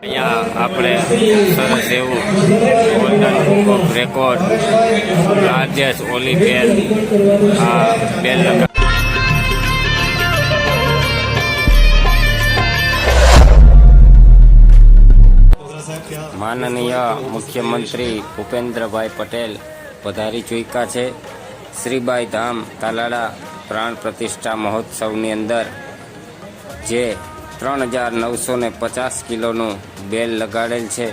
અહીંયા આપણે સરસ એવું golden book of record largest ઓલી બેલ આ બેલ માનનીય મુખ્યમંત્રી ભૂપેન્દ્રભાઈ પટેલ પધારી ચૂક્યા છે। શ્રીબાઈ ધામ તાલાળા પ્રાણ પ્રતિષ્ઠા મહોત્સવની અંદર જે 3950 કિલોનું બેલ લગાડેલ છે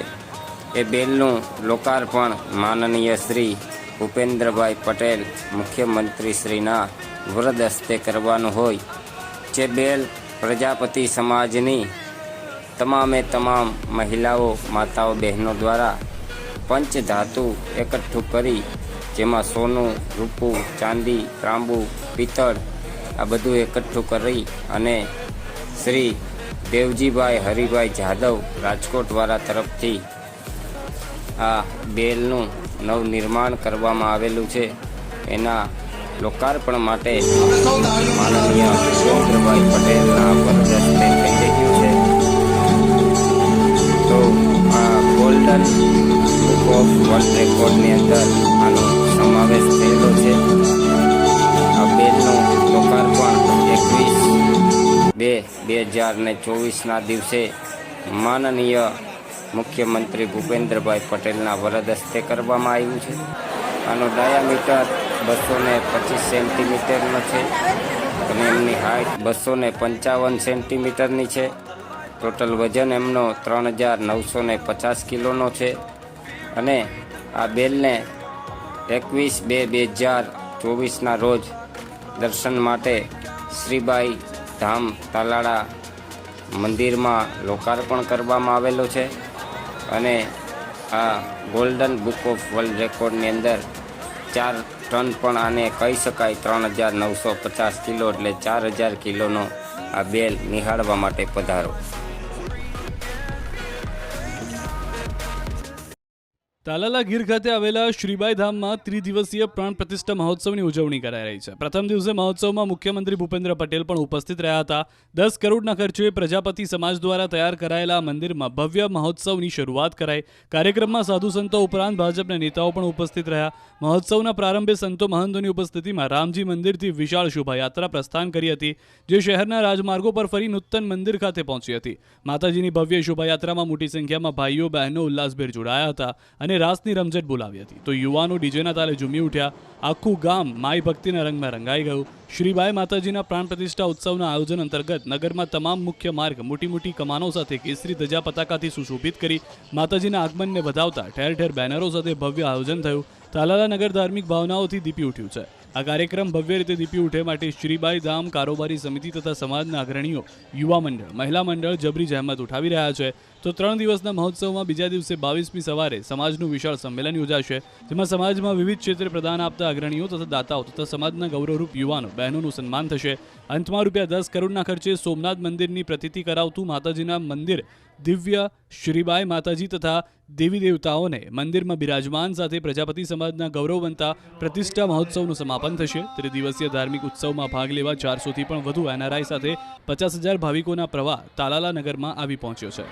એ બેલનું લોકાર્પણ માનનીય શ્રી ભૂપેન્દ્રભાઈ પટેલ મુખ્યમંત્રી શ્રીના વરદ હસ્તે કરવાનું હોય। જે બેલ પ્રજાપતિ સમાજની તમામે તમામ મહિલાઓ માતાઓ બહેનો દ્વારા પંચધાતુ એકઠું કરી જેમાં સોનું રૂપું ચાંદી ત્રાંબુ પિત્તળ આ બધું એકઠું કરી અને શ્રી દેવજીભાઈ હરિભાઈ જાદવ રાજકોટવાળા તરફથી આ બેલનું નવનિર્માણ કરવામાં આવેલું છે। એના લોકાર્પણ માટે માનનીય ભૂપેન્દ્રભાઈ પટેલના વરદ હસ્તે થઈ રહ્યું છે। તો આ ગોલ્ડન બુક ઓફ વર્લ્ડ રેકોર્ડની અંદર આનો સમાવેશ થયેલો છે। આ બેલનું લોકાર્પણ 21/2/2024ના દિવસે માનનીય મુખ્યમંત્રી ભૂપેન્દ્રભાઈ પટેલના વરદ હસ્તે કરવામાં આવ્યું છે। આનો ડાયામીટર 225 સેન્ટીમીટરનો છે અને એમની હાઇટ 255 સેન્ટીમીટરની છે। ટોટલ વજન એમનો 3950 કિલોનો છે અને આ બેલને 21/2/2024ના રોજ દર્શન માટે શ્રીબાઈ ધામ તાલાળા મંદિરમાં લોકાર્પણ કરવામાં આવેલો છે અને આ ગોલ્ડન બુક ઓફ વર્લ્ડ રેકોર્ડની અંદર 4 ટન પણ આને કહી શકાય। 3950 કિલો એટલે 4000 કિલોનો આ બેલ નિહાળવા માટે પધારો। તાલાલા ગીર ખાતે આવેલા શ્રીબાઈ ધામમાં ત્રિદિવસીય પ્રાણ પ્રતિષ્ઠા મહોત્સવની ઉજવણી કરાઈ રહી છે। પ્રથમ દિવસે મહોત્સવમાં મુખ્યમંત્રી ભૂપેન્દ્ર પટેલ પણ ઉપસ્થિત રહ્યા હતા। 10 કરોડના ખર્ચે પ્રજાપતિ સમાજ દ્વારા તૈયાર કરાયેલા મંદિરમાં ભવ્ય મહોત્સવની શરૂઆત કરાઈ। કાર્યક્રમમાં સાધુ સંતો ઉપરાંત ભાજપના નેતાઓ પણ ઉપસ્થિત રહ્યા। મહોત્સવના પ્રારંભે સંતો મહંતોની ઉપસ્થિતિમાં રામજી મંદિરથી વિશાળ શોભાયાત્રા પ્રસ્થાન કરી હતી જે શહેરના રાજમાર્ગો પર ફરી નૂતન મંદિર ખાતે પહોંચી હતી। માતાજીની ભવ્ય શોભાયાત્રામાં મોટી સંખ્યામાં ભાઈઓ બહેનો ઉલ્લાસભેર જોડાયા હતા અને રાસની રમઝટ બોલાવી હતી તો યુવાનો ડીજેના તાલે ઝૂમી ઉઠ્યા। આખું ગામ માઈ ભક્તિના રંગમાં રંગાઈ ગયું। શ્રીબાઈ માતાજીના પ્રાણ પ્રતિષ્ઠા ઉત્સવના આયોજન અંતર્ગત નગરમાં તમામ મુખ્ય માર્ગ મોટી મોટી કમાનો સાથે કેસરી ધજા પતાકાથી સુશોભિત કરી માતાજીના આગમનને વધાવતા ઠેર ઠેર બેનરો સાથે ભવ્ય આયોજન થયું। તાલાલા નગર ધાર્મિક ભાવનાઓથી દીપી ઉઠ્યું છે। આ કાર્યક્રમ ભવ્ય રીતે દીપી ઉઠે માટે શ્રીબાઈ ધામ કારોબારી સમિતિ તથા સમાજના અગ્રણીઓ યુવા મંડળ મહિલા મંડળ જબરી જહેમત ઉઠાવી રહ્યા છે। તો 3 દિવસના મહોત્સવમાં બીજા દિવસે 22મી સવારે સમાજનું વિશાળ સંમેલન યોજાશે જેમાં સમાજમાં વિવિધ ક્ષેત્રે પ્રદાન આપતા અગ્રણીઓ તથા દાતાઓ તથા સમાજના ગૌરવરૂપ યુવાનો બહેનોનું સન્માન થશે। અંતમાં ₹10 કરોડના ખર્ચે સોમનાથ મંદિરની પ્રતીતિ કરાવતું માતાજીના મંદિર દિવ્ય શ્રીબાઈ માતાજી તથા દેવી દેવતાઓને મંદિરમાં બિરાજમાન સાથે પ્રજાપતિ સમાજના ગૌરવવંતા પ્રતિષ્ઠા મહોત્સવનું સમાપન થશે। ત્રિદિવસીય ધાર્મિક ઉત્સવમાં ભાગ લેવા 400થી પણ વધુ NRI સાથે 50,000 ભાવિકોના પ્રવાહ તાલાલા નગરમાં આવી પહોંચ્યો છે।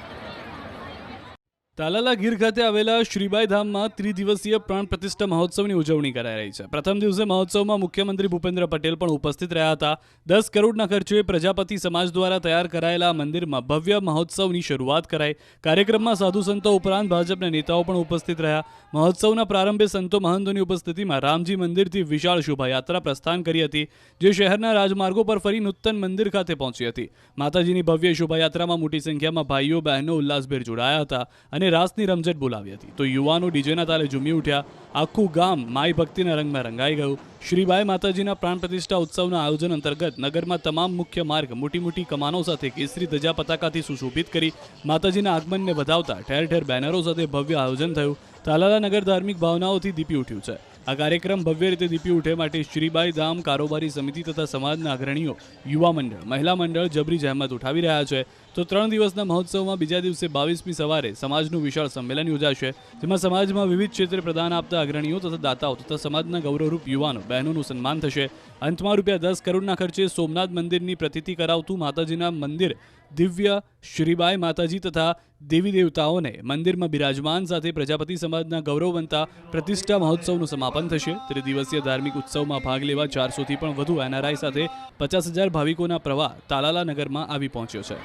તાલાલા ગીર ખાતે આવેલા શ્રીબાઈ ધામમાં ત્રિદિવસીય પ્રાણ પ્રતિષ્ઠા મહોત્સવની ઉજવણી કરાઈ રહી છે। પ્રથમ દિવસે મહોત્સવમાં મુખ્યમંત્રી ભૂપેન્દ્ર પટેલ પણ ઉપસ્થિત રહ્યા હતા। 10 કરોડના ખર્ચે પ્રજાપતિ સમાજ દ્વારા તૈયાર કરાયેલા મંદિરમાં ભવ્ય મહોત્સવની શરૂઆત કરાઈ। કાર્યક્રમમાં સાધુ સંતો ઉપરાંત ભાજપના નેતાઓ પણ ઉપસ્થિત રહ્યા। મહોત્સવના પ્રારંભે સંતો મહંતોની ઉપસ્થિતિમાં રામજી મંદિરથી વિશાળ શોભાયાત્રા પ્રસ્થાન કરી હતી જે શહેરના રાજમાર્ગો પર ફરી નૂતન મંદિર ખાતે પહોંચી હતી। માતાજીની ભવ્ય શોભાયાત્રામાં મોટી સંખ્યામાં ભાઈઓ બહેનો ઉલ્લાસભેર જોડાયા હતા અને રાસની રમઝટ બોલાવી હતી તો યુવાનો ડીજેના તાલે ઝૂમી ઉઠ્યા। આખું ગામ માઈ ભક્તિના રંગમાં રંગાઈ ગયું। શ્રીબાઈ માતાજીના પ્રાણ પ્રતિષ્ઠા ઉત્સવના આયોજન અંતર્ગત નગરમાં તમામ મુખ્ય માર્ગ મોટી મોટી કમાનો સાથે કેસરી ધજા પતાકાથી સુશોભિત કરી માતાજીના આગમનને વધાવતા ઠેર ઠેર બેનરો સાથે ભવ્ય આયોજન થયું। તાલાલા નગર ધાર્મિક ભાવનાઓથી દીપી ઉઠ્યું છે। આ કાર્યક્રમ ભવ્ય રીતે દીપી ઉઠે માટે શ્રીબાઈ ધામ કારોબારી સમિતિ તથા સમાજના અગ્રણીઓ યુવા મંડળ મહિલા મંડળ જબરી જહેમત ઉઠાવી રહ્યા છે। તો 3 દિવસના મહોત્સવમાં બીજા દિવસે 22મી સવારે સમાજનું વિશાળ સંમેલન યોજાશે, જેમાં સમાજમાં વિવિધ ક્ષેત્રે પ્રદાન આપતા અગ્રણીઓ તથા દાતાઓ તથા સમાજના ગૌરવરૂપ યુવાનો બહેનોનું સન્માન થશે. અંતમાં ₹10 કરોડના ખર્ચે સોમનાથ મંદિરની પ્રતિતિ કરાવતું માતાજીના મંદિર દિવ્ય શ્રીબાઈ માતાજી તથા દેવી દેવતાઓને મંદિરમાં બિરાજમાન સાથે પ્રજાપતિ સમાજના ગૌરવવંતા પ્રતિષ્ઠા મહોત્સવનું સમાપન થશે. ત્રિદિવસીય ધાર્મિક ઉત્સવમાં ભાગ લેવા 400થી પણ વધુ એનઆરઆઈ સાથે 50,000 ભાવિકોના પ્રવાહ તાલાલા નગરમાં આવી પહોંચ્યો છે.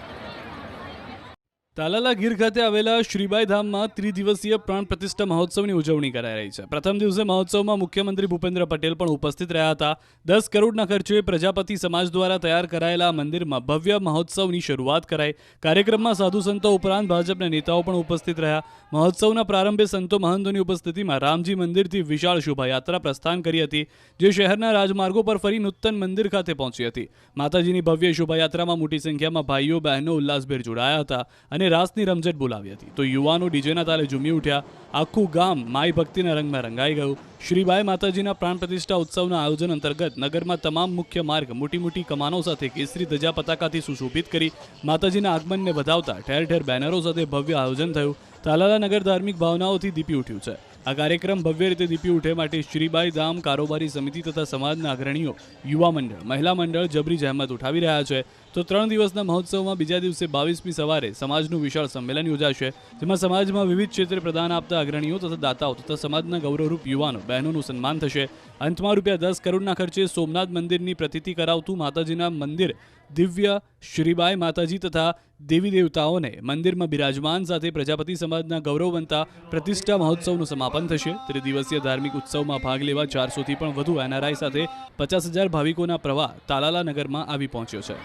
તાલાલા ગીર ખાતે આવેલા શ્રીબાઈ ધામમાં ત્રિદિવસીય પ્રાણ પ્રતિષ્ઠા મહોત્સવની ઉજવણી કરાઈ રહી છે. પ્રથમ દિવસે મહોત્સવમાં મુખ્યમંત્રી ભૂપેન્દ્ર પટેલ પણ ઉપસ્થિત રહ્યા હતા. 10 કરોડના ખર્ચે પ્રજાપતિ સમાજ દ્વારા તૈયાર કરાયેલા મંદિરમાં ભવ્ય મહોત્સવની શરૂઆત કરાઈ. કાર્યક્રમમાં સાધુ સંતો ઉપરાંત ભાજપના નેતાઓ પણ ઉપસ્થિત રહ્યા. મહોત્સવના પ્રારંભે સંતો મહંતોની ઉપસ્થિતિમાં રામજી મંદિરથી વિશાળ શોભાયાત્રા પ્રસ્થાન કરી હતી, જે શહેરના રાજમાર્ગો પર ફરી નૂતન મંદિર ખાતે પહોંચી હતી. માતાજીની ભવ્ય શોભાયાત્રામાં મોટી સંખ્યામાં ભાઈઓ બહેનો ઉલ્લાસભેર જોડાયા હતા અને રાસની રમઝટ બોલાવી હતી. તો યુવાનો ડીજેના તાલે ઝૂમી ઉઠ્યા. આખું ગામ માઈ ભક્તિના રંગમાં રંગાઈ ગયું. શ્રીબાઈ માતાજીના પ્રાણ પ્રતિષ્ઠા ઉત્સવના આયોજન અંતર્ગત નગરમાં તમામ મુખ્ય માર્ગ મોટી મોટી કમાનો સાથે કેસરી ધજા પતાકાથી સુશોભિત કરી માતાજીના આગમનને વધાવતા ઠેર ઠેર બેનરો સાથે ભવ્ય આયોજન થયું. તાલાલા નગર ધાર્મિક ભાવનાઓથી દીપી ઉઠ્યું છે. આ કાર્યક્રમ ભવ્ય રીતે દીપી ઉઠે માટે શ્રીબાઈ ધામ કારોબારી સમિતિ તથા સમાજના અગ્રણીઓ, યુવા મંડળ, મહિલા મંડળ જબરી જહેમત ઉઠાવી રહ્યા છે. તો 3 દિવસના મહોત્સવમાં બીજા દિવસે 22મી સવારે સમાજનું વિશાળ સંમેલન યોજાશે, જેમાં સમાજમાં વિવિધ ક્ષેત્રે પ્રદાન આપતા અગ્રણીઓ તથા દાતાઓ તથા સમાજના ગૌરવરૂપ યુવાનો બહેનોનું સન્માન થશે. અંતમાં ₹10 કરોડના ખર્ચે સોમનાથ મંદિરની પ્રતિતિ કરાવતું માતાજીના મંદિર દિવ્ય શ્રીબાઈ માતાજી તથા દેવી દેવતાઓને મંદિરમાં બિરાજમાન સાથે પ્રજાપતિ સમાજના ગૌરવવંતા પ્રતિષ્ઠા મહોત્સવનું સમાપન થશે. ત્રિદિવસીય ધાર્મિક ઉત્સવમાં ભાગ લેવા 400થી પણ વધુ એનઆરઆઈ સાથે 50,000 ભાવિકોના પ્રવાહ તાલાલા નગરમાં આવી પહોંચ્યો છે.